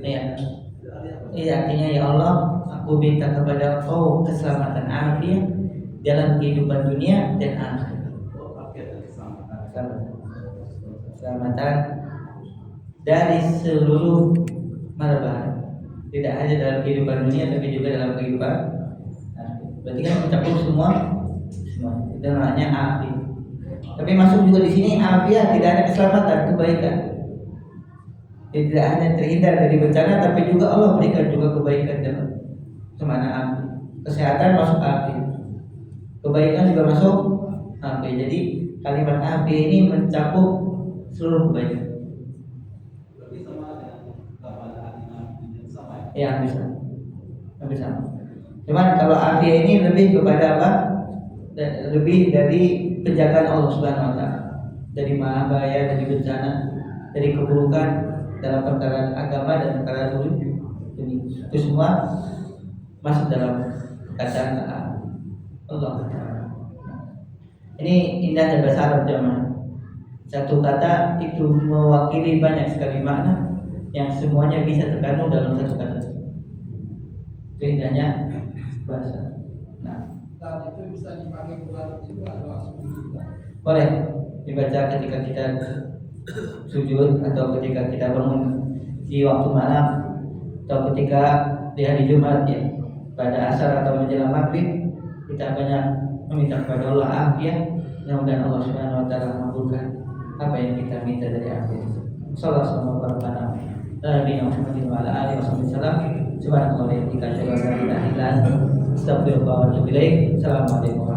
Iya. Iya, artinya ya Allah, aku minta kepada Engkau keselamatan afiat dalam kehidupan dunia dan akhirat. Keselamatan dari seluruh marah, tidak hanya dalam kehidupan dunia tapi juga dalam kehidupan akhirat. Berarti kan mencakup semua. Itu namanya afi. Tapi masuk juga di sini afiat, tidak ada keselamatan, kebaikan. Tidak hanya terhindar dari bencana, tapi juga Allah berikan juga kebaikan dalam semana api. Kesehatan masuk api, kebaikan juga masuk api. Jadi kalimat api ini mencakup seluruh kebaikan. Ya bisa, bisa. Cuman kalau api ini lebih kepada apa? Lebih dari penjagaan Allah Subhanahu Wa Taala, dari maha bahaya, dari bencana, dari keburukan dalam perkara agama dan perkara dunia. Itu semua masuk dalam kata Allah. Ini indah dan bahasa Arab jemaah. Satu kata itu mewakili banyak sekali makna yang semuanya bisa terkandung dalam satu kata. Itu indahnya bahasa. Nah, itu bisa dipakai buat juga boleh dibaca ketika kita sujud atau ketika kita bangun di waktu malam atau ketika di hari Jumat ya, pada asar atau menjelang maghrib, kita banyak meminta kepada Allah afiat. Mudah-mudahan Allah Subhanahu Wa Taala mengabulkan apa yang kita minta dari afiat. Sallallahu alaihi wasallam. Nabi Muhammad wa ala alihi wasallam. Subhanallah wa bihamdihi, asyhadu an la ilaha illa anta, astaghfiruka wa atubu ilaik. Assalamualaikum.